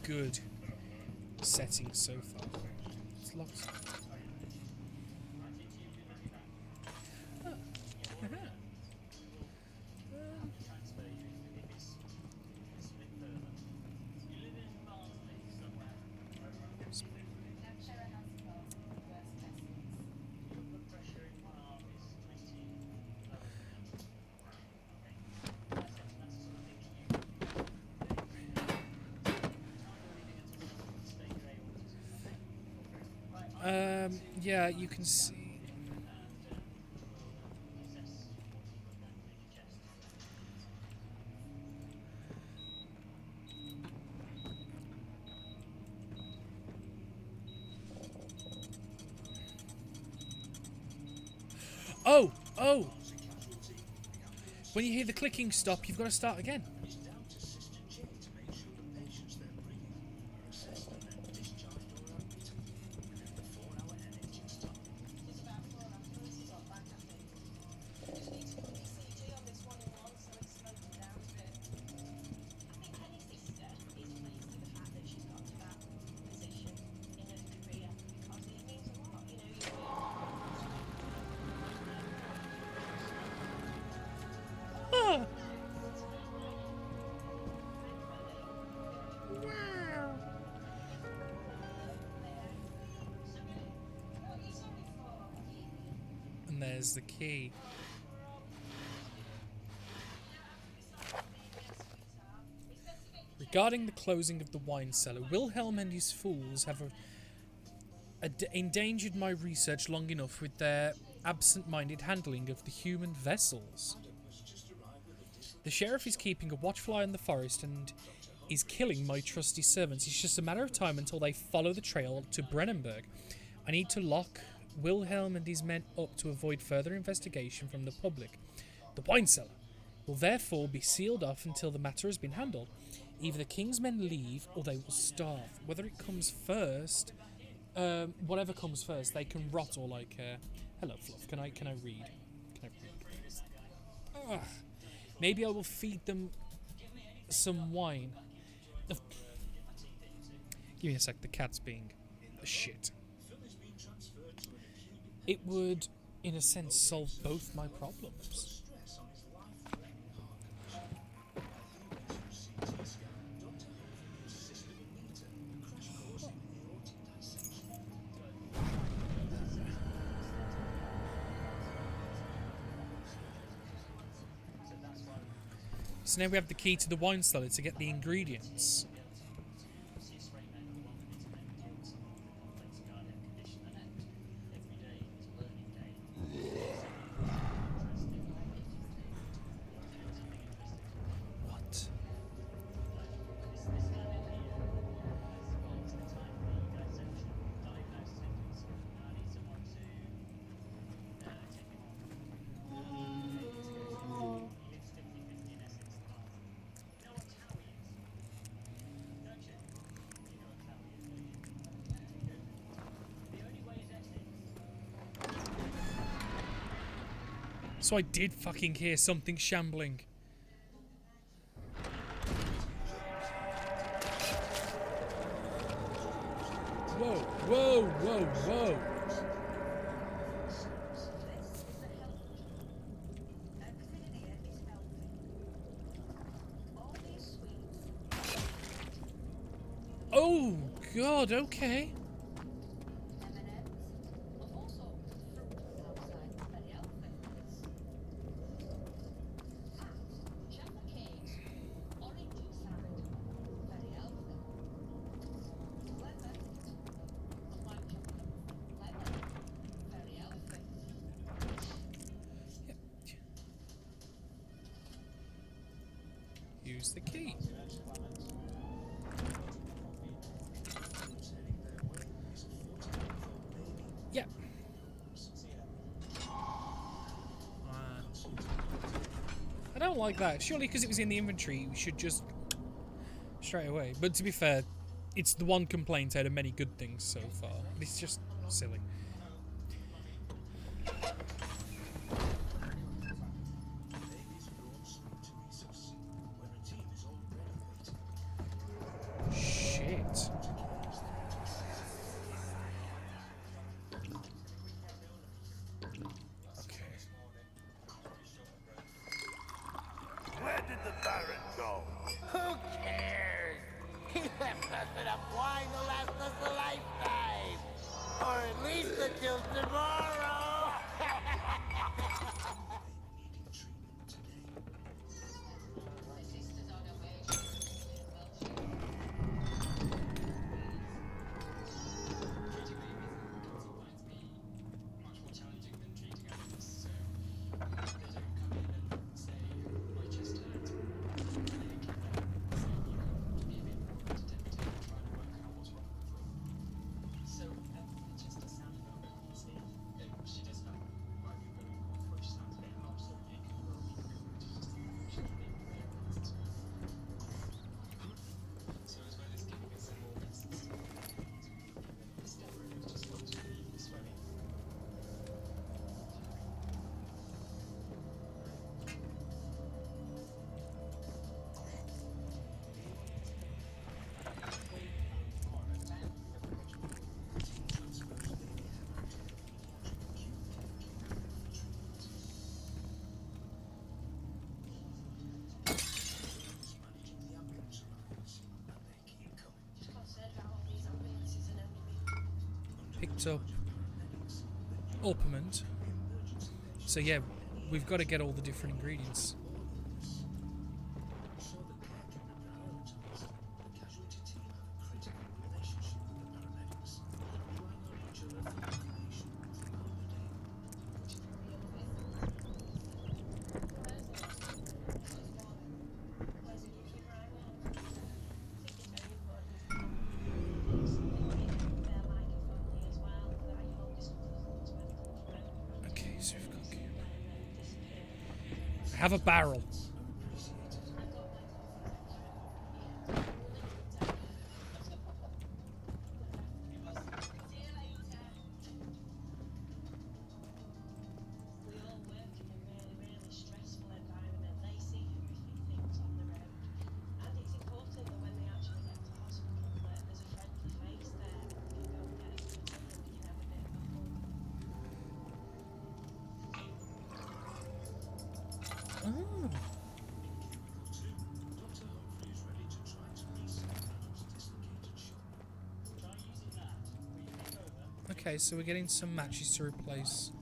good setting so far. It's locked. Oh. Yeah, you can see. Oh! Oh! When you hear the clicking stop, you've got to start again. Ah. And there's the key. Regarding the closing of the wine cellar, Wilhelm and his fools have endangered my research long enough with their absent-minded handling of the human vessels. The sheriff is keeping a watchful eye on the forest and is killing my trusty servants. It's just a matter of time until they follow the trail to Brennenburg. I need to lock Wilhelm and his men up to avoid further investigation from the public. The wine cellar will therefore be sealed off until the matter has been handled. Either the king's men leave or they will starve. Whether it comes first, whatever comes first, they can rot all I care. Hello, Fluff. Can I read? Can I read? Ugh. Maybe I will feed them some wine. Give me a sec. The cat's being shit. It would, in a sense, solve both my problems. So now we have the key to the wine cellar to get the ingredients. What? So I did fucking hear something shambling. Whoa, whoa, whoa, whoa. Oh, God, okay. Use the key. Yeah. I don't like that. Surely because it was in the inventory, we should just straight away. But to be fair, it's the one complaint out of many good things so far. It's just silly. Shit. enough wine to last us a lifetime. Or at least until tomorrow. Picked up Orpiment. So yeah, we've got to get all the different ingredients. Okay, so we've got... I have a barrel. Oh. Okay, so we're getting some matches to replace.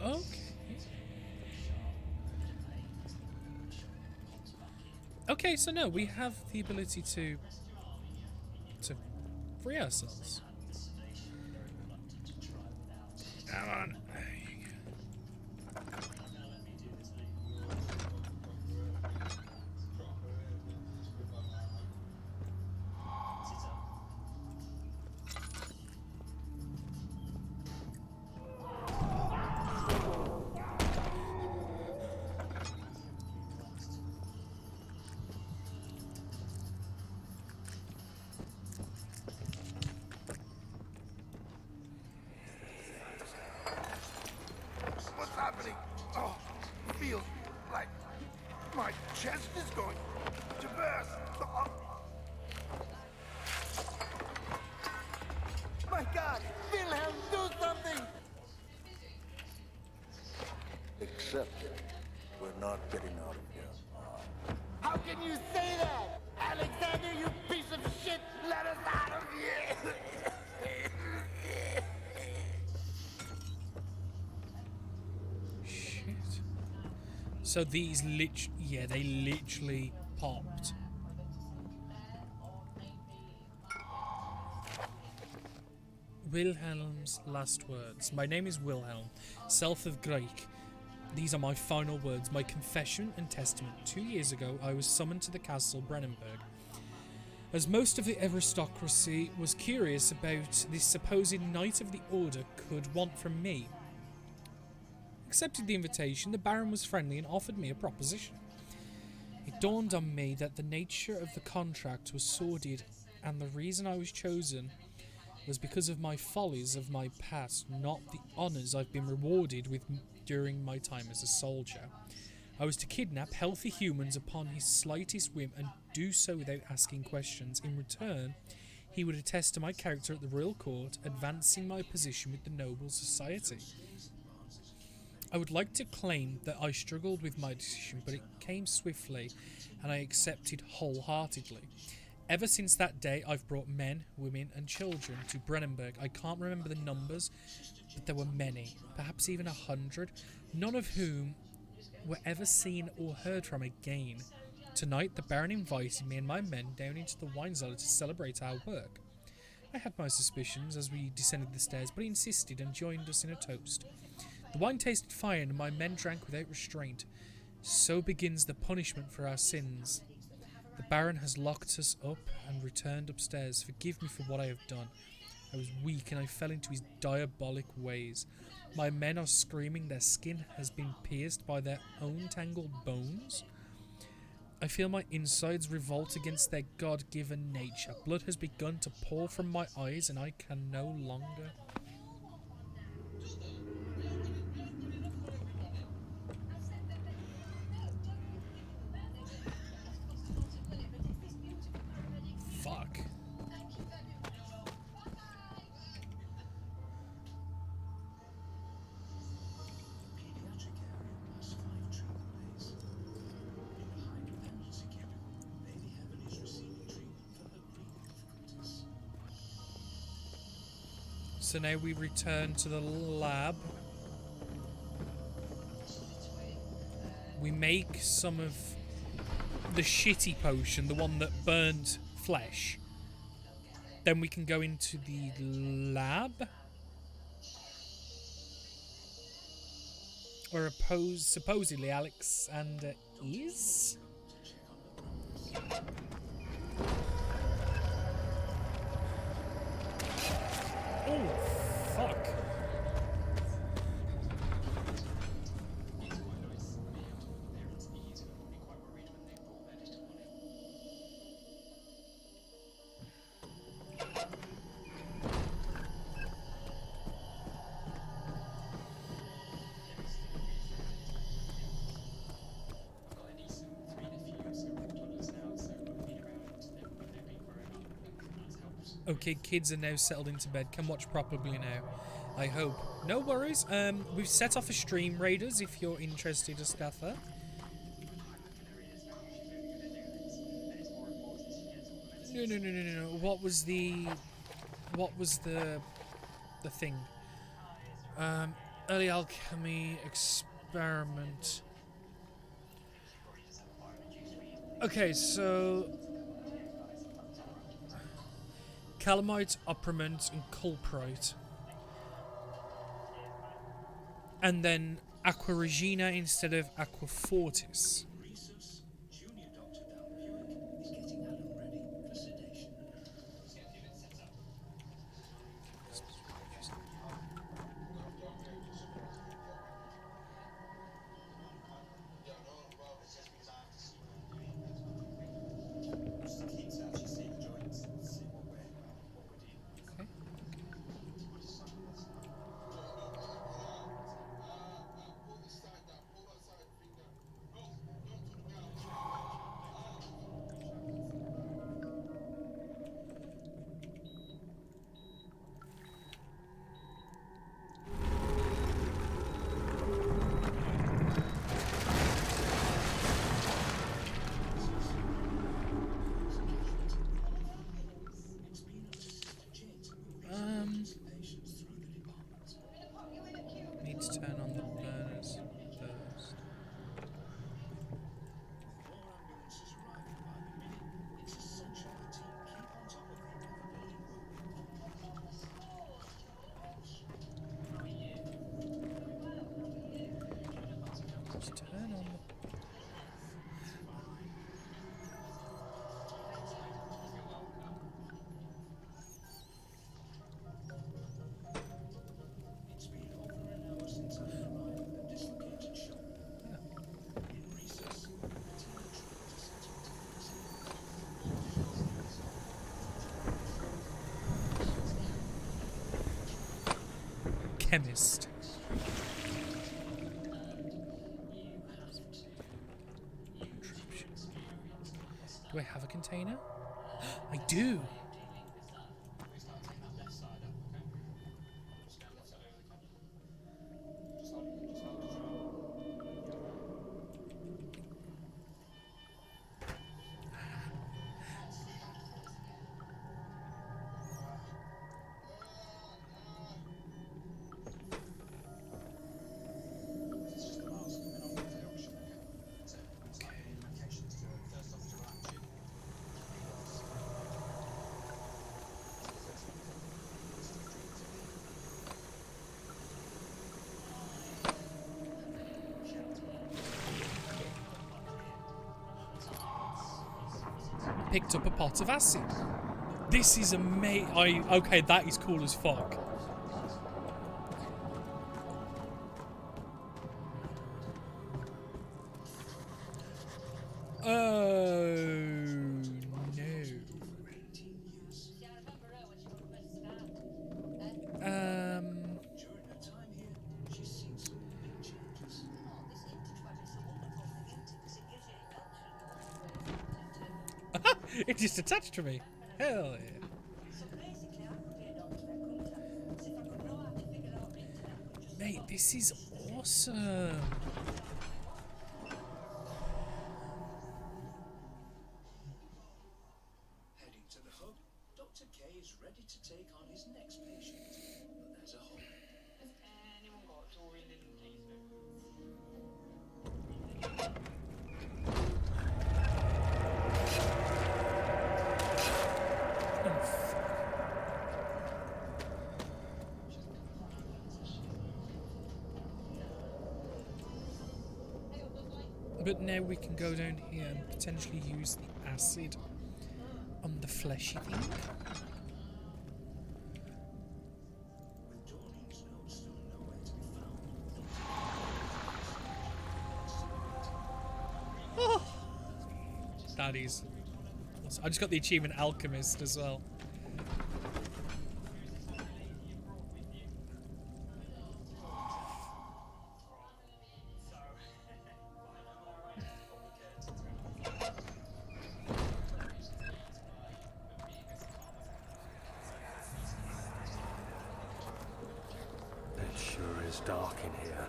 Okay. Okay, so no, we have the ability to free ourselves. Come on. What's happening? Oh, feels like my chest is going to burst. My God, Wilhelm, do something! Except we're not getting out of here. How can you say that? Alexander, you piece of shit, let us out of here! Shit. So these they literally popped. Wilhelm's last words. My name is Wilhelm, Self of Greik. These are my final words, my confession and testament. 2 years ago, I was summoned to the castle Brennenburg. As most of the aristocracy was curious about this supposed Knight of the Order could want from me. Accepted the invitation, the Baron was friendly and offered me a proposition. It dawned on me that the nature of the contract was sordid, and the reason I was chosen was because of my follies of my past, not the honours I've been rewarded with during my time as a soldier. I was to kidnap healthy humans upon his slightest whim and do so without asking questions. In return, he would attest to my character at the royal court, advancing my position with the noble society. I would like to claim that I struggled with my decision, but it came swiftly and I accepted wholeheartedly. Ever since that day, I've brought men, women and children to Brennenburg. I can't remember the numbers, but there were many, perhaps even 100, none of whom were ever seen or heard from again. Tonight, the Baron invited me and my men down into the wine cellar to celebrate our work. I had my suspicions as we descended the stairs, but he insisted and joined us in a toast. The wine tasted fine and my men drank without restraint. So begins the punishment for our sins. The Baron has locked us up and returned upstairs. Forgive me for what I have done. I was weak and I fell into his diabolic ways. My men are screaming, their skin has been pierced by their own tangled bones. I feel my insides revolt against their God-given nature. Blood has begun to pour from my eyes and I can no longer... Fuck. So now we return to the lab. We make some of the shitty potion, the one that burned flesh. Then we can go into the lab. Where supposedly Alexander is? Oh, fuck. Okay, kids are now settled into bed. Can watch properly now, I hope. No worries. We've set off a stream, Raiders, if you're interested, Astatha. No. What was the thing? Early alchemy experiment. Okay, so calamite, oprimant, and culprite. And then aqua regina instead of aqua fortis. Just turn on the... Chemist. Do I have a container? I do! Picked up a pot of acid. This is amazing. Okay, that is cool as fuck. Oh no. It just attached to me. Hell yeah. Mate, this is awesome. Heading to the hub, Dr. K is ready to take on his next patient. But there's a hope. Has anyone got Torian in case But now we can go down here and potentially use the acid on the fleshy thing. With Doreen's note still nowhere to be found. Oh, that is. I just got the achievement Alchemist as well. It sure is dark in here.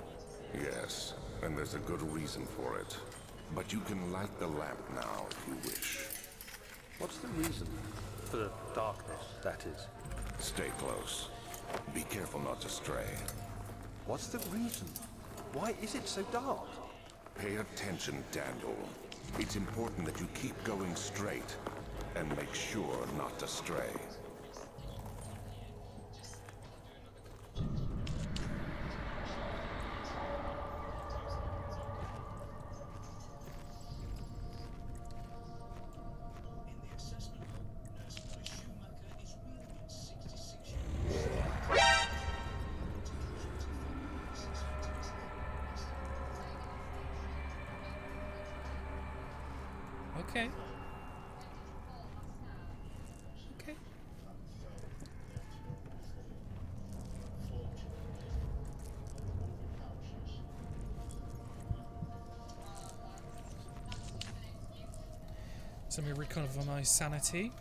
Yes, and there's a good reason for it. But you can light the lamp now if you wish. What's the reason? For the darkness, that is. Stay close. Be careful not to stray. What's the reason? Why is it so dark? Pay attention, Daniel. It's important that you keep going straight and make sure not to stray. In the assessment hub, Nurse Molly Schumacher is reading in 66 years. Okay. Okay. So let me recover my sanity.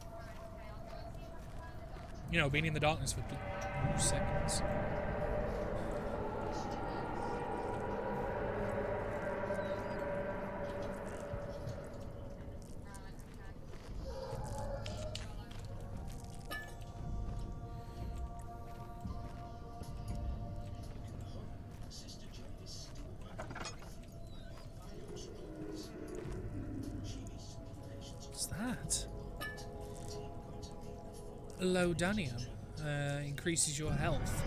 You know, being in the darkness for 2 seconds. Sister Jane is still working with She needs to be patient. What's that? Lodanium. Increases your health.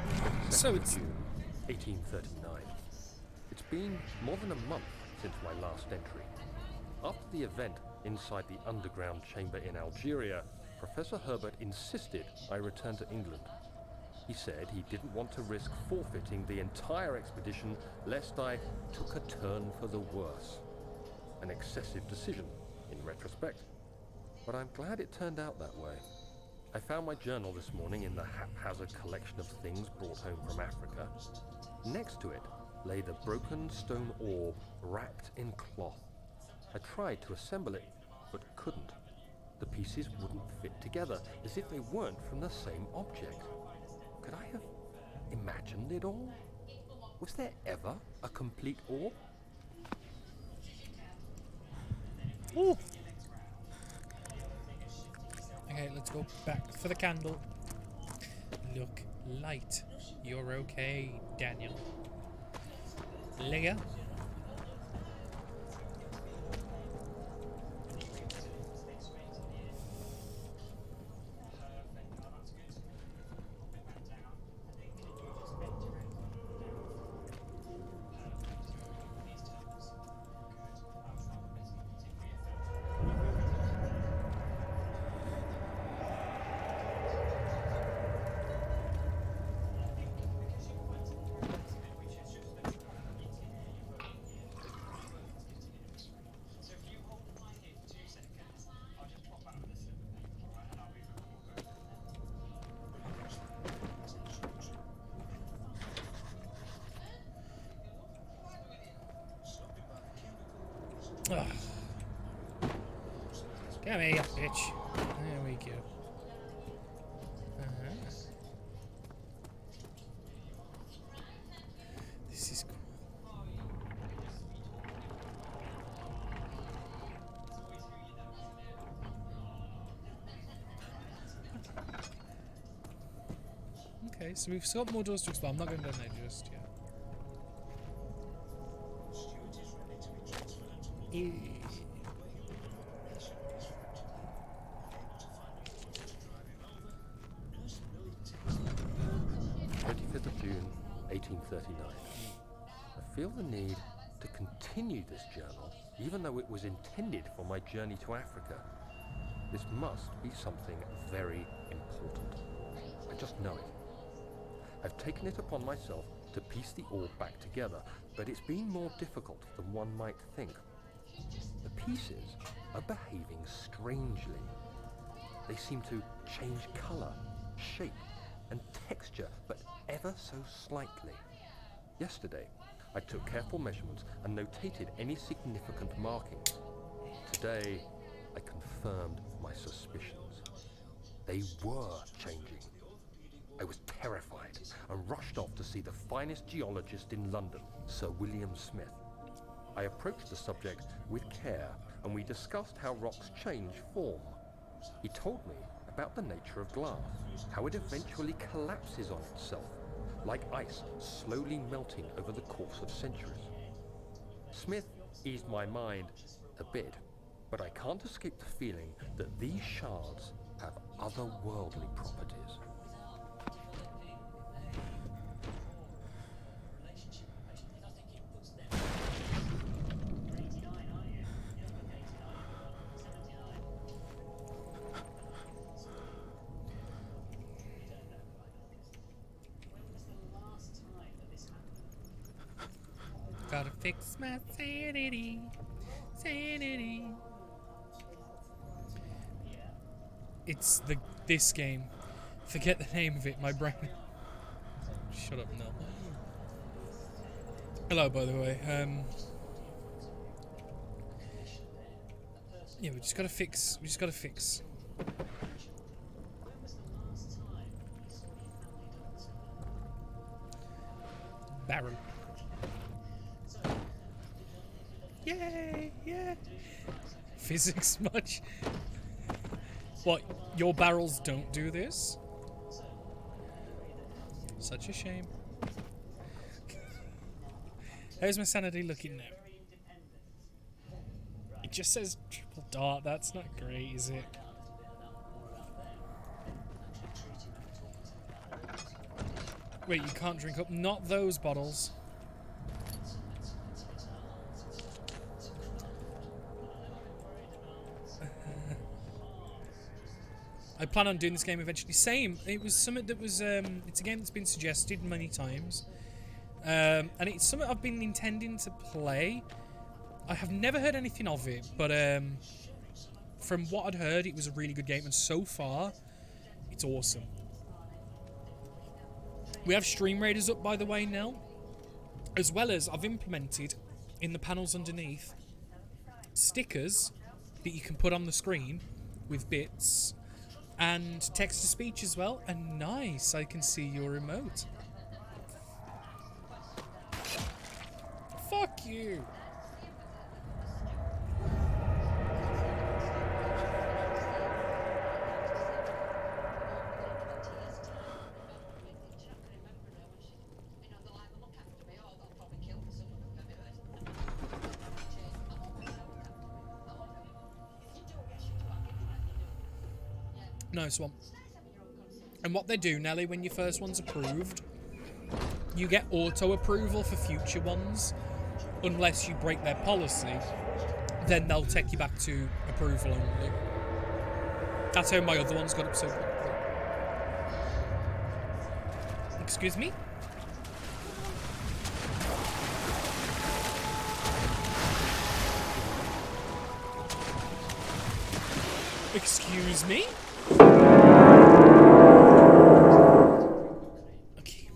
So it's... June 1839. It's been more than a month since my last entry. After the event inside the underground chamber in Algeria, Professor Herbert insisted I return to England. He said he didn't want to risk forfeiting the entire expedition lest I took a turn for the worse. An excessive decision, in retrospect. But I'm glad it turned out that way. I found my journal this morning in the haphazard collection of things brought home from Africa. Next to it lay the broken stone orb wrapped in cloth. I tried to assemble it, but couldn't. The pieces wouldn't fit together, as if they weren't from the same object. Could I have imagined it all? Was there ever a complete orb? Ooh. Okay, let's go back for the candle. Look, light. You're okay, Daniel. Leia. Ugh. Come here, bitch. There we go. This is cool. Okay, so we've got more doors to explore. I'm not going to do that just yet. E 25th of June, 1839. I feel the need to continue this journal, even though it was intended for my journey to Africa. This must be something very important. I just know it. I've taken it upon myself to piece the orb back together, but it's been more difficult than one might think. The pieces are behaving strangely. They seem to change colour, shape, and texture, but ever so slightly. Yesterday, I took careful measurements and notated any significant markings. Today, I confirmed my suspicions. They were changing. I was terrified and rushed off to see the finest geologist in London, Sir William Smith. I approached the subject with care, and we discussed how rocks change form. He told me about the nature of glass, how it eventually collapses on itself, like ice slowly melting over the course of centuries. Smith eased my mind a bit, but I can't escape the feeling that these shards have otherworldly properties. Gotta fix my sanity. Sanity. It's this game. Forget the name of it, my brain. Shut up, Nell. Hello, by the way. Yeah, we just gotta fix. Barrel. Yay! Yeah. Physics much? What? Your barrels don't do this? Such a shame. How's my sanity looking now? It just says triple dart. That's not great, is it? Wait, you can't drink up. Not those bottles. I plan on doing this game eventually. Same. It was something that was. It's a game that's been suggested many times, and it's something I've been intending to play. I have never heard anything of it, but from what I'd heard, it was a really good game, and so far, it's awesome. We have Stream Raiders up, by the way, now, as well as I've implemented in the panels underneath stickers that you can put on the screen with bits and text to speech as well. And nice, I can see your remote. Fuck you. Nice one. And what they do, Nelly, when your first one's approved, you get auto approval for future ones, unless you break their policy. Then they'll take you back to approval only. That's how my other ones got up so quickly. Excuse me? Excuse me? Okay.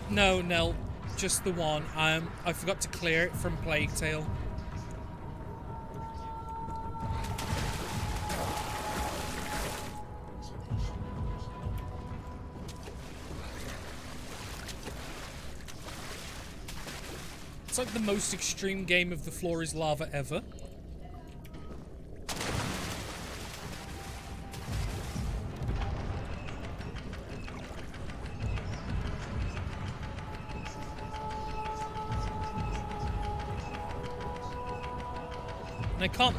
No, Nell, just the one. I forgot to clear it from Plague Tale. It's like the most extreme game of the floor is lava ever. And I can't...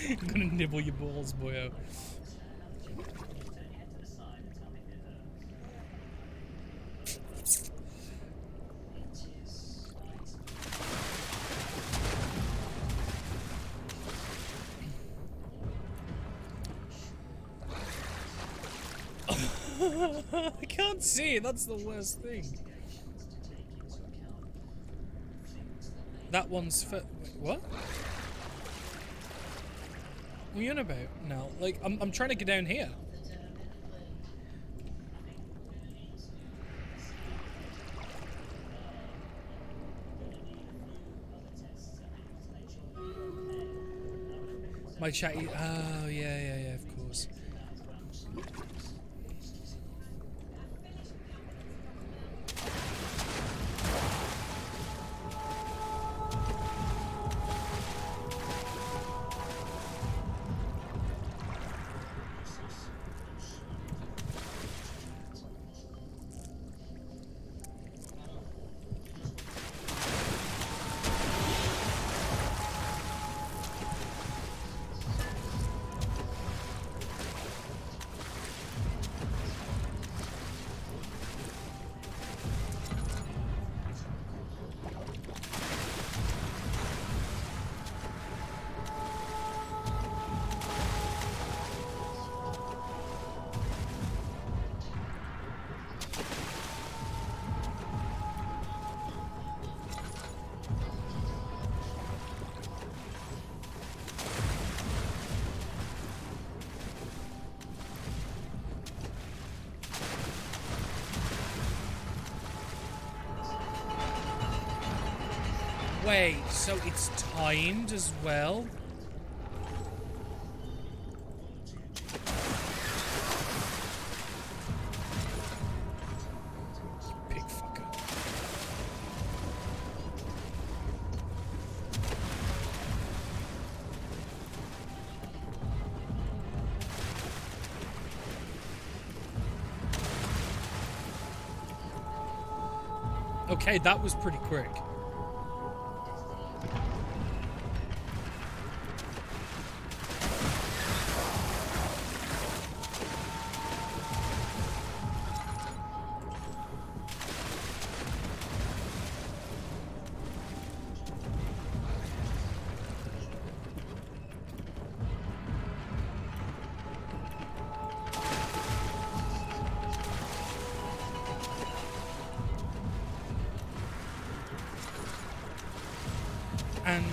I'm gonna nibble your balls, boyo. I can't see it, that's the worst thing. That one's for... Wait, what? What are you on about? No, like, I'm trying to get down here. My chatty... Oh, yeah, of course. Wait, so it's timed as well? Pig fucker. Okay, that was pretty quick. And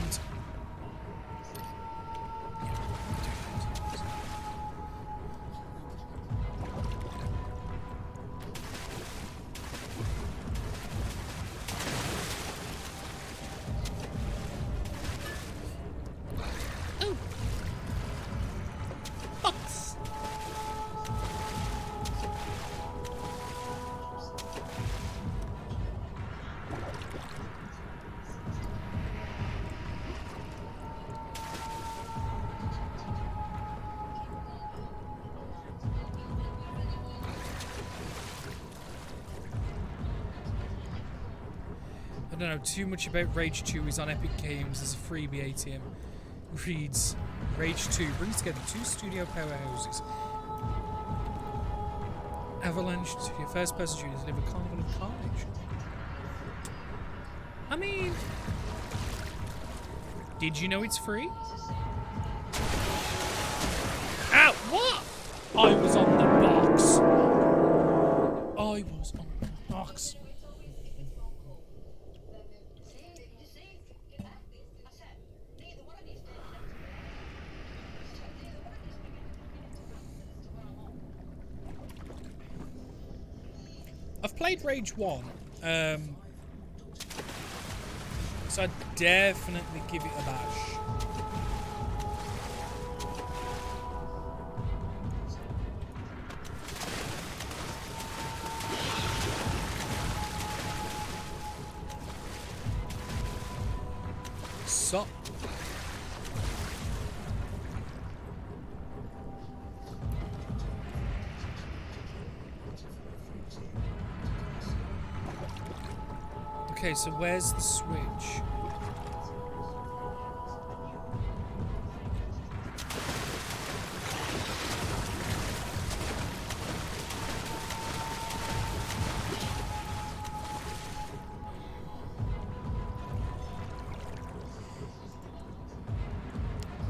oh, box. I don't know too much about Rage 2. Is on Epic Games as a freebie ATM. Reads Rage 2 brings together two studio powerhouses. Avalanche to your first person shooter to deliver Carnival of Carnage. I mean, did you know it's free? Ow! What? I was on the box. I was on the box. I've played Rage 1, so I'd definitely give it a bash. So. Okay, so where's the switch?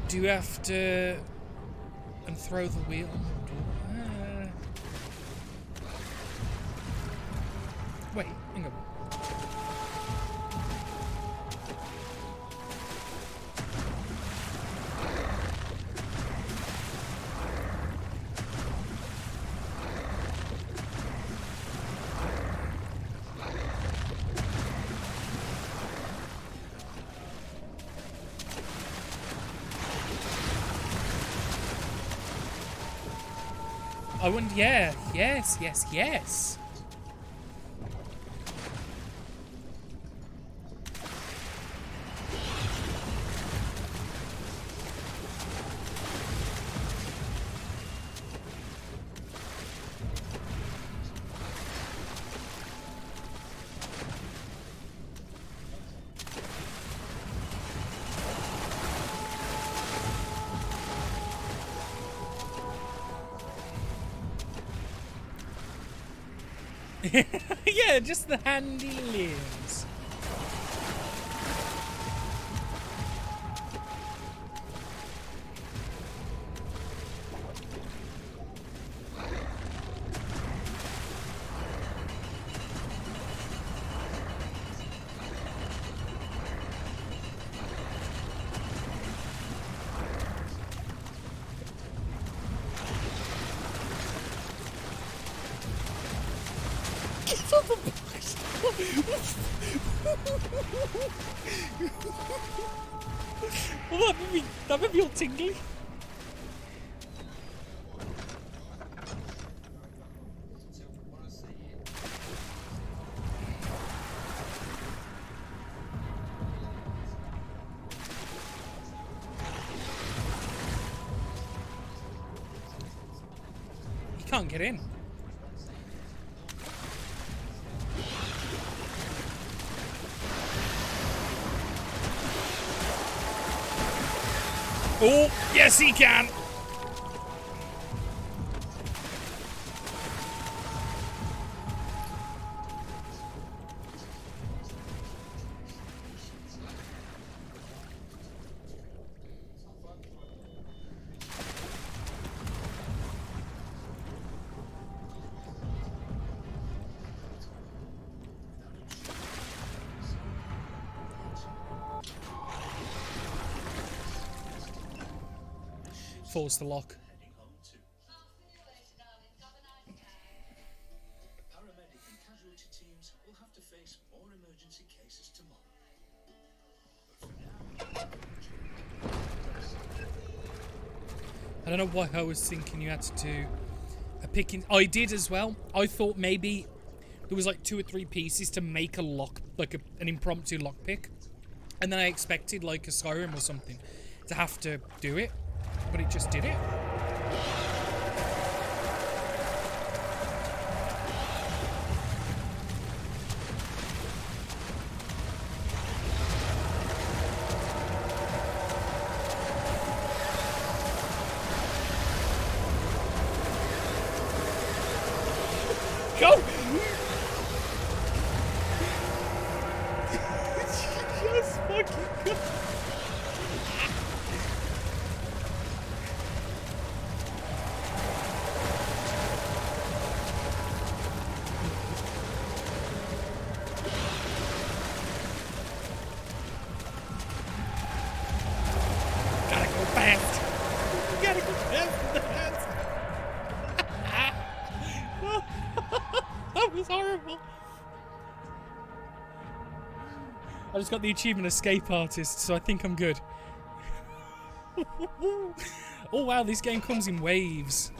Do you have to throw the wheel on the door? Wait, hang on. I wouldn't. Yeah. Yes. Yes. Yes. Yeah, just the handy limbs. Well, that made me all tingly. You can't get in. Oh, yes he can! Force the lock. Heading home too. Paramedic and casualty teams will have to face more emergency cases tomorrow. I don't know why I was thinking you had to do a picking. I did as well. I thought maybe there was like 2 or 3 pieces to make a lock, like an impromptu lock pick. And then I expected like a Skyrim or something to have to do it. But it just did it. Go! Just fucking go! Gotta go fast! Gotta go fast! That was horrible! I just got the achievement Escape Artist, so I think I'm good. Oh wow, this game comes in waves.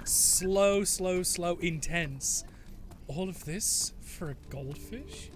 Slow, slow, slow, intense. All of this for a goldfish?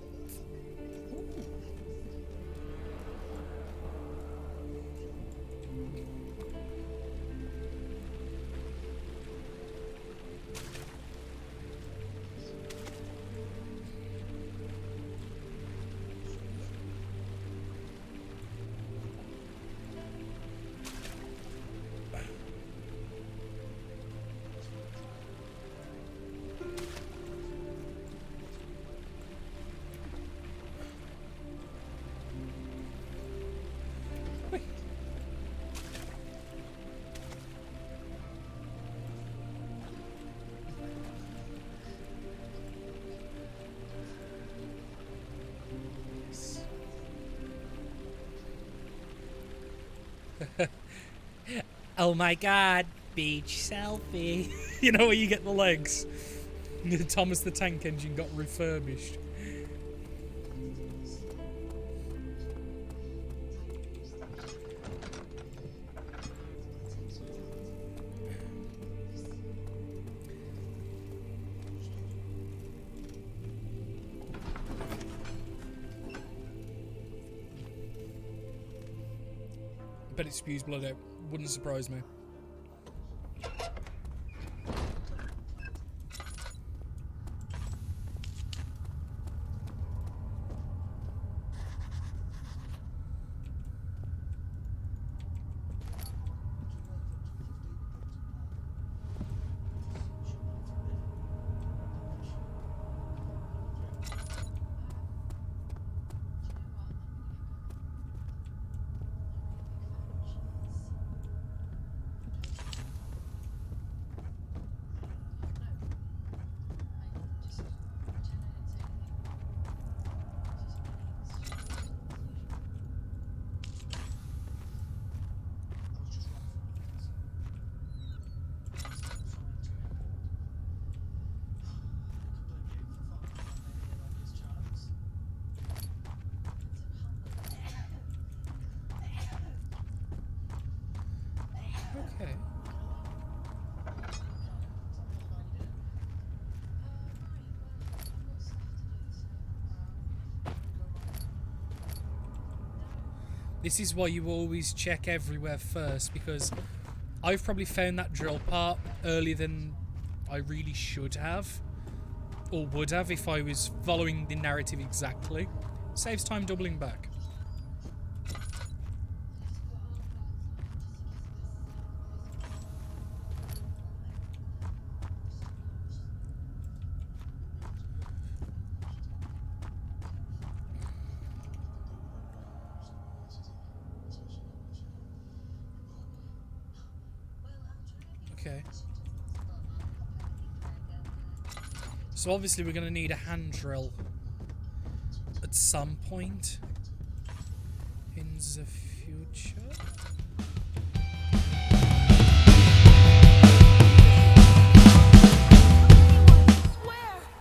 Oh my god, beach selfie. You know where you get the legs? Thomas the Tank Engine got refurbished. Bet it spews blood out. Wouldn't surprise me. This is why you always check everywhere first, because I've probably found that drill part earlier than I really should have, or would have if I was following the narrative exactly. Saves time doubling back. Okay. So obviously we're going to need a hand drill at some point in the future.